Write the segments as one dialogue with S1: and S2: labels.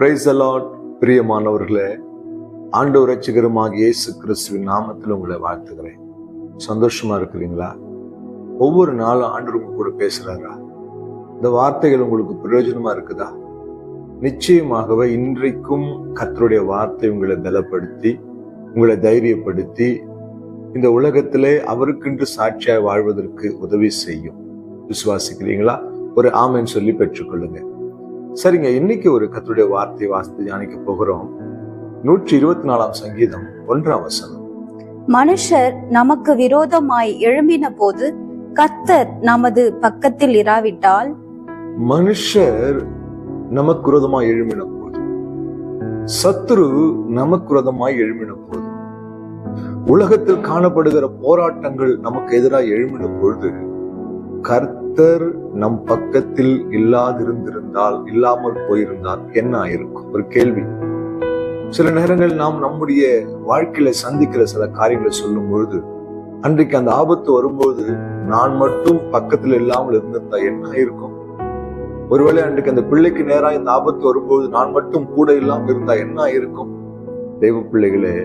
S1: Praise the Lord. பிரியமானவர்களே, ஆண்டவர் இரட்சகருமாகிய இயேசு கிறிஸ்துவின் நாமத்தில் உங்களை வாழ்த்துகிறேன். சந்தோஷமா இருக்கிறீங்களா? ஒவ்வொரு நாளும் ஆண்டவர் உங்க கூட பேசுறாரா? இந்த வார்த்தைகள் உங்களுக்கு பிரயோஜனமா இருக்குதா? நிச்சயமாகவே இன்றைக்கும் கர்த்தருடைய வார்த்தை உங்களை பலப்படுத்தி, உங்களை தைரியப்படுத்தி, இந்த உலகத்திலே அவருக்கென்று சாட்சியாய் வாழ்வதற்கு உதவி செய்யும். விசுவாசிக்கிறீங்களா? ஒரு ஆமென் சொல்லி பெற்றுக்கொள்ளுங்க. சரிங்க, இன்னைக்கு ஒரு கர்த்தருடைய வார்த்தை வாசித்து தியானிக்க போகிறோம். 124 சங்கீதம் 1 வசனம்.
S2: மனுஷர் நமக்கு விரோதமாய் எழும்பின போது கர்த்தர் நமது பக்கத்தில் இராவிட்டால்.
S1: மனுஷர் நமக்கு விரோதமாய் எழும்பின போது, சத்துரு நமக்கு விரோதமாய் எழும்பின போது, உலகத்தில் காணப்படுகிற போராட்டங்கள் நமக்கு எதிராக எழும்பின பொழுது கர்த்தர் நம் பக்கத்தில் இல்லாமல் போயிருந்தால் என்ன ஆயிருக்கும்? ஒரு கேள்வி. சில நேரங்கள் நாம் நம்முடைய வாழ்க்கையில சந்திக்கிற சில காரியங்களை சொல்லும் பொழுது, அன்றைக்கு அந்த ஆபத்து வரும்போது நான் மட்டும் பக்கத்தில் இல்லாமல் இருந்திருந்தா என்ன ஆயிருக்கும்? ஒருவேளை அன்றைக்கு அந்த பிள்ளைக்கு நேராக இந்த ஆபத்து வரும்போது நான் மட்டும் கூட இல்லாமல் இருந்தா என்ன ஆயிருக்கும்? தெய்வ பிள்ளைகளே,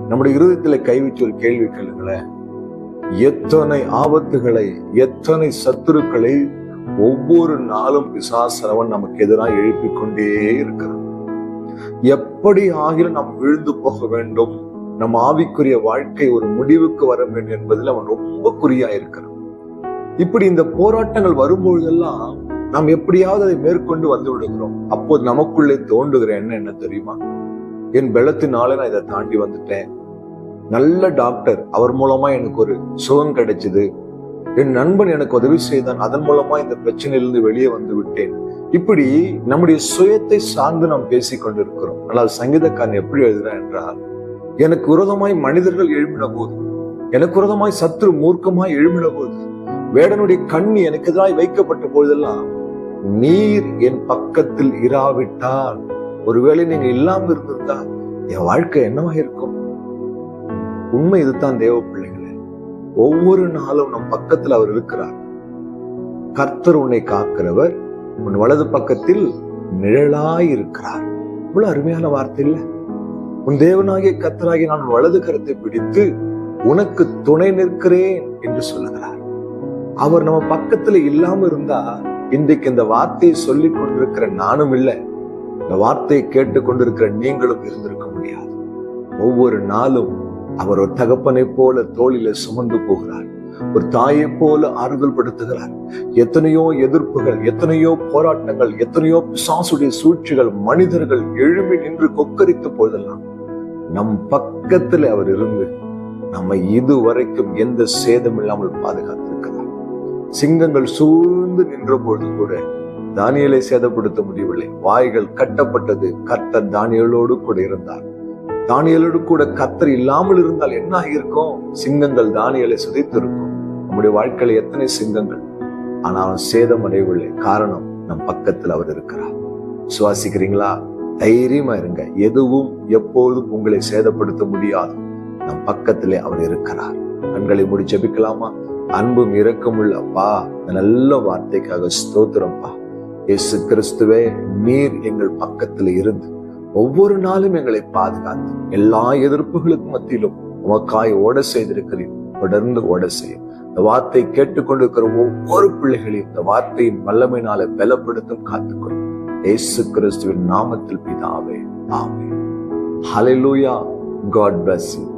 S1: நம்முடைய இருதயத்துல கை வச்சு ஒரு கேள்வி கேளுங்களேன். எத்தனை ஆபத்துகளை, எத்தனை சத்துருக்களை ஒவ்வொரு நாளும் பிசாசனவன் நமக்கு எதிராக எழுப்பிக் கொண்டே இருக்கிறான். எப்படி ஆகிலும் நாம் விழுந்து போக வேண்டும், நம் ஆவிக்குரிய வாழ்க்கை ஒரு முடிவுக்கு வர வேண்டும் என்பதில் அவன் ரொம்ப குறியா இருக்கிறான். இப்படி இந்த போராட்டங்கள் வரும்பொழுதெல்லாம் நாம் எப்படியாவது அதை மேற்கொண்டு வந்து விடுகிறோம். அப்போது நமக்குள்ளே தோன்றுகிற என்ன தெரியுமா? என் பலத்தினால நான் இதை தாண்டி வந்துட்டேன். நல்ல டாக்டர், அவர் மூலமா எனக்கு ஒரு சுகம் கிடைச்சது. என் நண்பன் எனக்கு உதவி செய்தான், அதன் மூலமா இந்த பிரச்சனையிலிருந்து வெளியே வந்து விட்டேன். இப்படி நம்முடைய சுயத்தை சார்ந்து நாம் பேசிக் கொண்டிருக்கிறோம். ஆனால் சங்கீதக்காரன் எப்படி எழுதுறான் என்றால், எனக்கு விரோதமாய் மனிதர்கள் எழும்பின போது, எனக்கு விரோதமாய் சத்துரு மூர்க்கமாய் எழும்பின போது, வேடனுடைய கண்ணி எனக்கு எதிராய் வைக்கப்பட்ட போதெல்லாம் நீர் என் பக்கத்தில் இராவிட்டால், ஒருவேளை நீங்க இல்லாம இருந்திருந்தா என் வாழ்க்கை என்னவா இருக்கும்? உண்மை இதுதான் தேவ பிள்ளைகளே. ஒவ்வொரு நாளும் நம் பக்கத்தில் அவர் இருக்கிறார். கர்த்தர் உன்னை காக்கிறவர், உன் வலது பக்கத்தில் நிழலாய் இருக்கிறார். இவ்வளவு அருமையான வார்த்தை இல்ல? உன் தேவனாகிய கர்த்தராகிய நான் வலது கரத்தை பிடித்து உனக்கு துணை நிற்கிறேன் என்று சொல்லுகிறார். அவர் நம்ம பக்கத்துல இல்லாம இருந்தா இன்றைக்கு இந்த வார்த்தையை சொல்லிக் கொண்டிருக்கிற நானும் இல்லை, இந்த வார்த்தையை கேட்டுக் கொண்டிருக்கிற நீங்களும் இருந்திருக்க முடியாது. ஒவ்வொரு நாளும் அவர் ஒரு தகப்பனை போல தோளில சுமந்து போகிறார், ஒரு தாயை போல ஆறுதல் படுத்துகிறார். எத்தனையோ எதிர்ப்புகள், எத்தனையோ போராட்டங்கள், எத்தனையோ பிசாசுடைய சூழ்ச்சிகள், மனிதர்கள் எழும்பி நின்று கொக்கரித்த போதெல்லாம் நம் பக்கத்துல அவர் இருந்து நம்மை இதுவரைக்கும் எந்த சேதம் இல்லாமல் பாதுகாத்திருக்கிறார். சிங்கங்கள் சூழ்ந்து நின்ற பொழுது கூட தானியேலை சேதப்படுத்த முடியவில்லை. வாய்கள் கட்டப்பட்டது, கர்த்தர் தானியேலோடு கூட இருந்தார். தானியேலோடு கூட கர்த்தர் இல்லாமல் இருந்தால் என்ன ஆகியிருக்கும்? சிங்கங்கள் தானியேலை சிதைத்திருக்கும். நம்முடைய வாழ்க்கையில எத்தனை சிங்கங்கள், ஆனா அவன் சேதம் அடையவில்லை. காரணம், நம் பக்கத்தில் அவர் இருக்கிறார். சுவாசிக்கிறீங்களா? தைரியமா இருங்க. எதுவும் எப்போதும் உங்களை சேதப்படுத்த முடியாது. நம் பக்கத்திலே அவர் இருக்கிறார். கண்களை மூடி ஜெபிக்கலாமா? அன்பும் இரக்கமுள்ள அப்பா, நல்ல வார்த்தைக்காக ஸ்தோத்திரம்ப்பா. இயேசு கிறிஸ்துவே, நீர் எங்கள் பக்கத்துல இருந்து ஒவ்வொரு நாளும் எங்களை பாதுகாத்து எல்லா எதிர்ப்புகளுக்கும் மத்தியிலும் உமக்காய் ஓட செய்திருக்கிறீர். தொடர்ந்து ஓட செய்யும். இந்த வார்த்தை கேட்டுக்கொண்டிருக்கிற ஒவ்வொரு பிள்ளைகளையும் இந்த வார்த்தையின் வல்லமையினால பலப்படுத்தும், காத்துக்கொள்ளும். இயேசு கிறிஸ்துவின் நாமத்தில் பிதாவே, ஆமென். ஹல்லேலூயா. God bless you.